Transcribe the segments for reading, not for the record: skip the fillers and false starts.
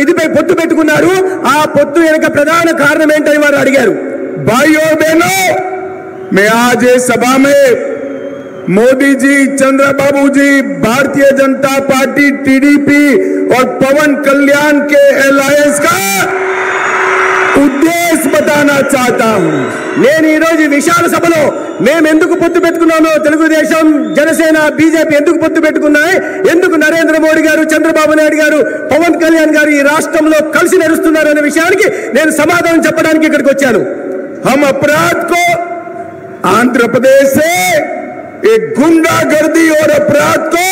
ఇదిపై పొత్తు పెట్టుకున్నారు. ఆ పొత్తు వెనుక ప్రధాన కారణం ఏంటని వారు అడిగారు. भाइयों और बहनों, मैं आज इस सभा में मोदी जी, चंद्रबाबू जी, भारतीय जनता पार्टी टीडीपी और पवन कल्याण के अलायंस का उद्देश्य बताना चाहता हूं. నేను ఈ రోజు విశాల సభలో మేము ఎందుకు పొత్తు పెట్టుకున్నామో, తెలుగుదేశం, జనసేన, బీజేపీ ఎందుకు పొత్తు పెట్టుకున్నాయి, ఎందుకు నరేంద్ర మోడీ గారు, చంద్రబాబు నాయుడు గారు, పవన్ కళ్యాణ్ గారు ఈ రాష్ట్రంలో కలిసి నడుస్తున్నారు అనే విషయానికి నేను సమాధానం చెప్పడానికి ఇక్కడికి వచ్చాను. हम अपराध को आंध्र प्रदेश से एक गुंडागर्दी और अपराध को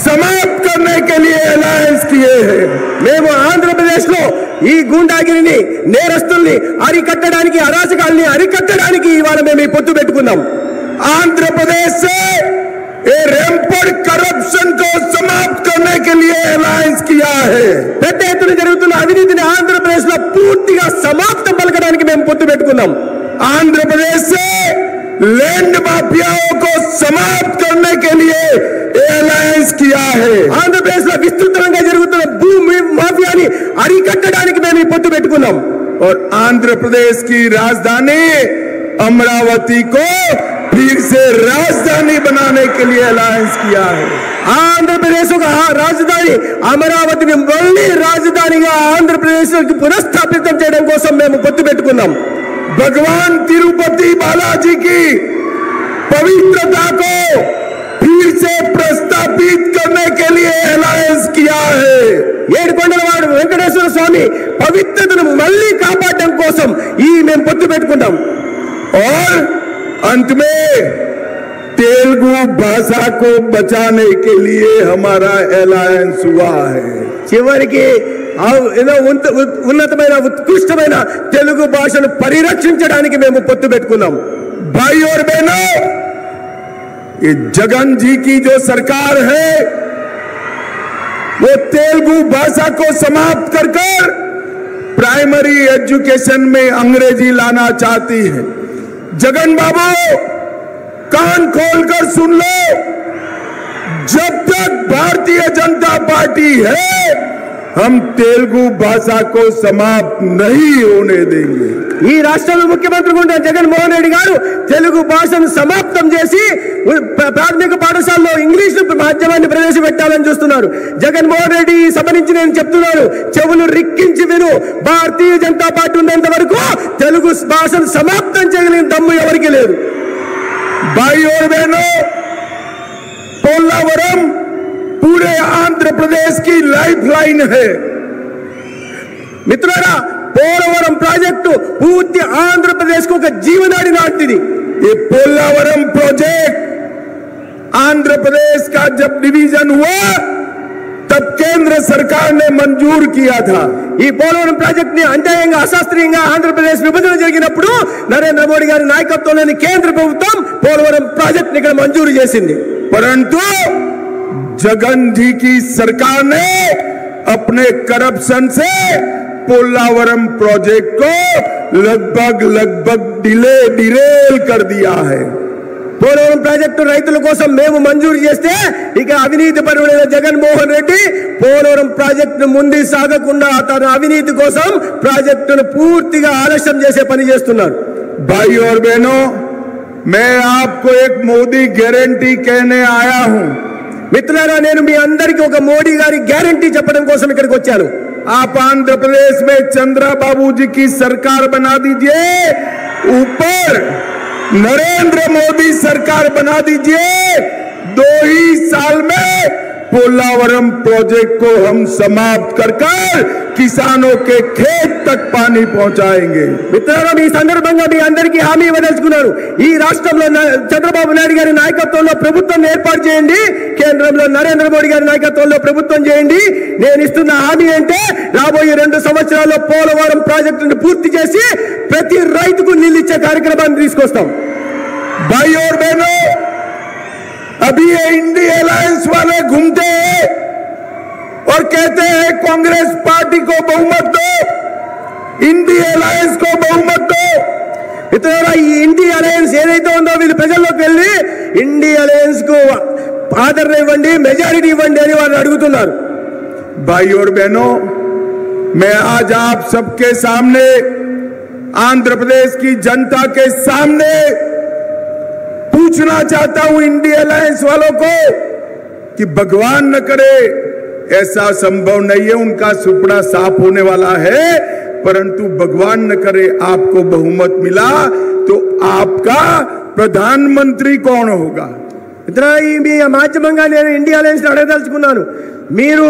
समाप्त करने के लिए अलायंस किए हैं. మేము ఆంధ్రప్రదేశ్ లో ఈ గూండాగిరిని, నేరస్తుల్ని అరికట్టడానికి, అరాచకాల్ని అరికట్టడానికి ఇవాళ మేము ఈ పొత్తు పెట్టుకున్నాం. आंध्र प्रदेश से रैंपड करप्शन को समाप्त करने के लिए अलायंस किया है. పెద్ద ఎత్తున జరుగుతున్న అవినీతిని ఆంధ్రప్రదేశ్ లో పూర్తిగా సమాప్తం పలకడానికి మేము పొత్తు పెట్టుకున్నాం. आंध्र प्रदेश से लैंड माफियाओं को समाप्त करने के लिए अलायंस किया है. ఆంధ్రప్రదేశ్ లో విస్తృతంగా జరుగుతున్న భూమి మాఫియాని అరికట్టడానికి మేము ఈ పొత్తు పెట్టుకున్నాం. और आंध्र प्रदेश की राजधानी अमरावती को फिर से राजधानी बनाने के लिए अलायंस किया है. ఆంధ్రప్రదేశ్ ఒక రాజధాని అమరావతిని మళ్ళీ రాజధానిగా ఆంధ్రప్రదేశ్ పునఃస్థాపితం చేయడం కోసం మేము పొత్తు పెట్టుకున్నాం. भगवान तिरुपति बालाजी की पवित्रता को फिर से प्रस्तापित करने के लिए अलायंस किया है. ఏడుకొండలవాడు వెంకటేశ్వర స్వామి పవిత్రతను మళ్ళీ కాపాడడం కోసం ఈ మేము పొత్తు పెట్టుకున్నాం. और अंत में तेलुगु भाषा को बचाने के लिए हमारा अलायंस हुआ है. చివరికి ఏదో ఉన్నతమైన ఉత్కృష్టమైన తెలుగు భాషను పరిరక్షించడానికి మేము పొత్తు పెట్టుకున్నాం. भाई और बहनों, ये जगन जी की जो सरकार है वो तेलुगु भाषा को समाप्त कर प्राइमरी एजुकेशन में अंग्रेजी लाना चाहती है. जगन बाबू, कान खोलकर सुन लो, जब तक भारतीय जनता पार्टी है हम तेलुगु भाषा को समाप्त नहीं होने देंगे. ఈ రాష్ట్రంలో ముఖ్యమంత్రి ఉండే జగన్మోహన్ రెడ్డి గారు తెలుగు భాషను సమాప్తం చేసి ప్రాథమిక పాఠశాలలో ఇంగ్లీష్ మాధ్యమాన్ని ప్రవేశపెట్టాలని చూస్తున్నారు. జగన్మోహన్ రెడ్డి ఈ సభ నుంచి నేను చెప్తున్నాను, చెవులు రిక్కించి విను. భారతీయ జనతా పార్టీ ఉన్నంత వరకు తెలుగు భాషను సమాప్తం చేయగలిగిన దమ్ము ఎవరికి లేదు. भाई और बहनों, पोलावरम पूरे आंध्र प्रदेश की लाइफलाइन है. మిత్రులారా, పోలవరం ప్రాజెక్టు పూర్తి ఆంధ్రప్రదేశ్ కు ఒక జీవనాడి లాంటిది. ये पोलावरम प्रोजेक्ट आंध्र प्रदेश का जब डिवीजन हुआ तब केंद्र सरकार ने मंजूर किया था. ఈ పోలవరం ప్రాజెక్ట్ ని అన్యాయంగా, అశాస్త్రీయంగా ఆంధ్రప్రదేశ్ విభజన జరిగినప్పుడు నరేంద్ర మోడీ గారి నాయకత్వంలోని కేంద్ర ప్రభుత్వం పోలవరం ప్రాజెక్ట్ ని ఇక్కడ మంజూరు చేసింది. परंतु जगन जी की सरकार ने अपने करप्शन से पोलावरम प्रोजेक्ट को लगभग डिरेल कर दिया है. పోలవరం ప్రాజెక్టు రైతుల కోసం మేము మంజూరు చేస్తే ఇక అవినీతి పరుడైన జగన్మోహన్ రెడ్డి పోలవరం ప్రాజెక్టు ముందుకు సాగకుండా తన అవినీతి కోసం ప్రాజెక్టును పూర్తిగా ఆలస్యం చేసే పని చేస్తున్నారు. भाई और बहनों, मैं आपको एक मोदी गारंटी कहने आया हूं. మిత్రులారా, నేను మీ అందరికీ ఒక మోడీ గారి గ్యారంటీ చెప్పడం కోసం ఇక్కడికి వచ్చాను. आप आंध्र प्रदेश में चंद्रबाबू जी की सरकार बना दीजिए, ऊपर नरेंद्र मोदी सरकार बना दीजिए. 2 ही साल में पोलावरम प्रोजेक्ट को हम समाप्त कर किसानों के खेत तक पानी पहुंचाएंगे. మిత్రులారా, ఈ సందర్భంగా మీ అందరికీ హామీ ఇవ్వదలుచుకున్నాను. ఈ రాష్ట్రంలో చంద్రబాబు నాయుడు గారి నాయకత్వంలో ప్రభుత్వం ఏర్పాటు చేయండి, కేంద్రంలో నరేంద్ర మోడీ గారి నాయకత్వంలో ప్రభుత్వం చేయండి. నేను ఇస్తున్న హామీ అంటే రాబోయే 2 సంవత్సరాల్లో పోలవరం ప్రాజెక్టును పూర్తి చేసి ప్రతి రైతుకు నీళ్ళు ఇచ్చే కార్యక్రమాన్ని తీసుకొస్తాం. भाई और बहनों, अभी ये इंडी अलायंस वाले घूमते हैं और कहते हैं कांग्रेस पार्टी को बहुमत दो, इंडी अलायंस को बहुमत दो. మిత్రులారా, ఈ ఇండి అలయన్స్ ఏదైతే ఉందో వీళ్ళు ప్రజల్లోకి వెళ్ళి ఇండి అలయన్స్ కు ఆదరణ ఇవ్వండి, మెజారిటీ ఇవ్వండి అని వాళ్ళు అడుగుతున్నారు. भाई और बहनों, मैं आज आप सबके सामने, आंध्र प्रदेश की जनता के सामने पूछना चाहता हूं इंडिया अलायंस वालों को कि भगवान न करे, ऐसा संभव नहीं है, उनका सुपड़ा साफ होने वाला है, परंतु भगवान न करे आपको बहुमत मिला तो आपका प्रधानमंत्री कौन होगा? ఇతర ఈ మాధ్యమంగా నేను ఇండియా అలయన్స్ అడగదలుచుకున్నాను. మీరు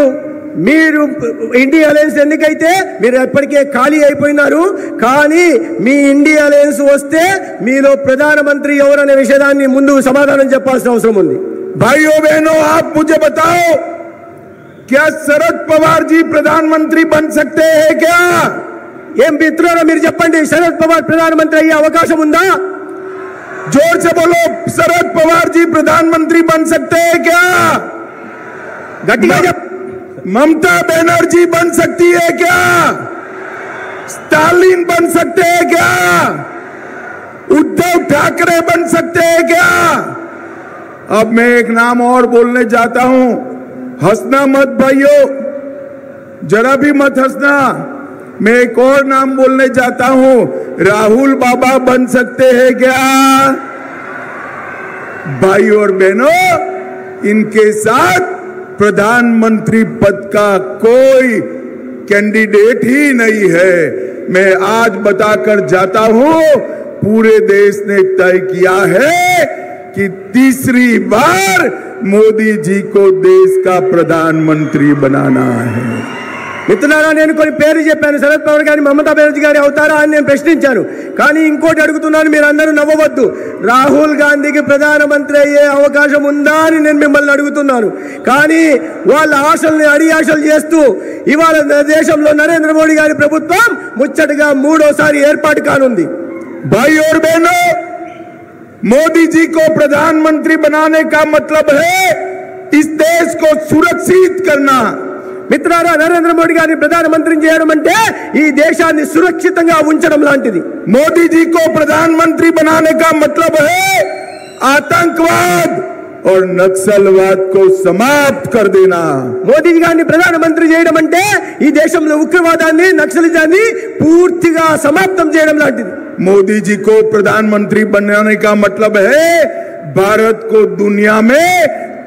ఇండియా అలయన్స్ ఎన్నికైతే మీరు ఎప్పటికే ఖాళీ అయిపోయినారు. కానీ మీ ఇండియా అలయన్స్ వస్తే మీలో ప్రధానమంత్రి ఎవరనే విషయాన్ని ముందు సమాధానం చెప్పాల్సిన అవసరం ఉంది. भाइयों बहनों, आप मुझे बताओ, क्या शरद पवार जी प्रधानमंत्री बन सकते हैं क्या? ఏం మిత్రులారా మీరు చెప్పండి, శరద్ పవార్ ప్రధానమంత్రి అయ్యే అవకాశం ఉందా? जोर से बोलो, शरद पवार जी प्रधानमंत्री बन सकते हैं क्या? గట్టిగా ममता बनर्जी बन सकती है क्या? स्टालिन बन सकते हैं क्या? उद्धव ठाकरे बन सकते हैं क्या? अब मैं एक नाम और बोलने जाता हूं, हंसना मत भाइयों, जरा भी मत हंसना। मैं एक और नाम बोलने जाता हूं, राहुल बाबा बन सकते हैं क्या? भाई और बहनों, इनके साथ प्रधानमंत्री पद का कोई कैंडिडेट ही नहीं है। मैं आज बताकर जाता हूं, पूरे देश ने तय किया है कि तीसरी बार मोदी जी को देश का प्रधानमंत्री बनाना है। మిత్రులారా, నేను కొన్ని పేర్లు చెప్పాను. శరద్ పవార్ గారి, మమతా బెనర్జీ గారి అవుతారా అని నేను ప్రశ్నించాను. కానీ ఇంకోటి అడుగుతున్నాను, మీరు అందరూ నవ్వవద్దు. రాహుల్ గాంధీకి ప్రధానమంత్రి అయ్యే అవకాశం ఉందా అని నేను మిమ్మల్ని అడుగుతున్నాను. కానీ వాళ్ళ ఆశల్ని అడియాశలు చేస్తూ ఇవాళ దేశంలో నరేంద్ర మోడీ గారి ప్రభుత్వం ముచ్చటగా మూడోసారి ఏర్పాటు కానుంది. भाई और बहनों, मोदी जी को प्रधानमंत्री बनाने का मतलब है इस देश को सुरक्षित करना। మిత్రులారా, నరేంద్ర మోడీ గారిని ప్రధానమంత్రిని చేయడం అంటే ఈ దేశాన్ని సురక్షితంగా ఉంచడం లాంటిది. मोदी जी को प्रधानमंत्री बनाने का मतलब है आतंकवाद और नक्सलवाद को समाप्त कर देना। మోదీ గారిని ప్రధానమంత్రి చేయడం అంటే ఈ దేశంలో ఉగ్రవాదాన్ని, నక్సలిజాన్ని పూర్తిగా సమాప్తం చేయడం లాంటిది. मोदी जी को प्रधानमंत्री बनाने का मतलब है भारत को दुनिया में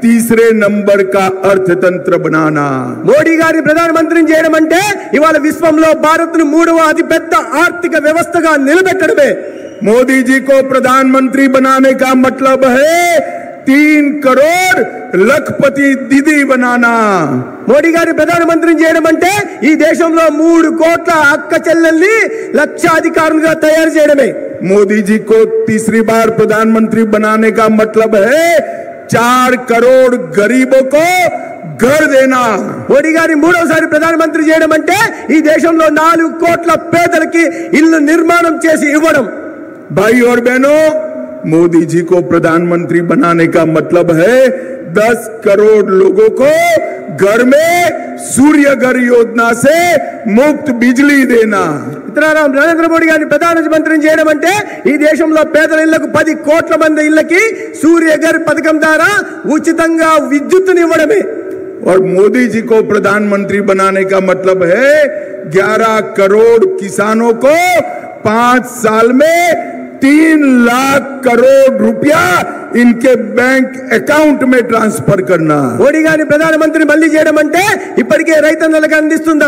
तीसरे नंबर का अर्थतंत्र बनाना। మోడీ గారిని ప్రధానమంత్రిని చేయడం అంటే ఇవాళ విశ్వంలో భారత్ను మూడవ అతిపెద్ద ఆర్థిక వ్యవస్థగా నిలబెట్టడమే. मोदी जी को प्रधानमंत्री बनाने का मतलब है 3 करोड़ लखपति दीदी बनाना। మోడీ గారి ప్రధానమంత్రిని చేయడం అంటే ఈ దేశంలో 3 కోట్ల అక్క చెల్లెల్ని లక్షాధికారులుగా తయారు చేయడమే. मोदी जी को तीसरी बार प्रधानमंत्री बनाने का मतलब है 4 करोड़ गरीबों को घर देना। మోడీ గారి మూడోసారి ప్రధానమంత్రి చేయడం అంటే ఈ దేశంలో 4 కోట్ల పేదలకి ఇల్లు నిర్మాణం చేసి ఇవ్వడం. भाई और बहनों, मोदी जी को प्रधानमंत्री बनाने का मतलब है 10 करोड़ लोगों को घर में सूर्य घर योजना से मुफ्त बिजली देना। మిత్రులారా, నరేంద్ర మోడీ గారిని ప్రధానమంత్రిని చేయడం అంటే ఈ దేశంలో పేదల ఇళ్లకు 10 కోట్ల మంది ఇళ్లకి సూర్యఘర్ పథకం ద్వారా ఉచితంగా విద్యుత్తుని ఇవ్వడమే. और मोदी जी को प्रधानमंत्री बनाने का मतलब है 11 करोड़ किसानों को 5 साल में 3 लाख करोड़ रुपया इनके बैंक अकाउंट में ट्रांसफर करना। మోడీ గారిని ప్రధానమంత్రి మళ్ళీ చేయడం అంటే ఇప్పటికే రైతన్నలకు అందిస్తున్న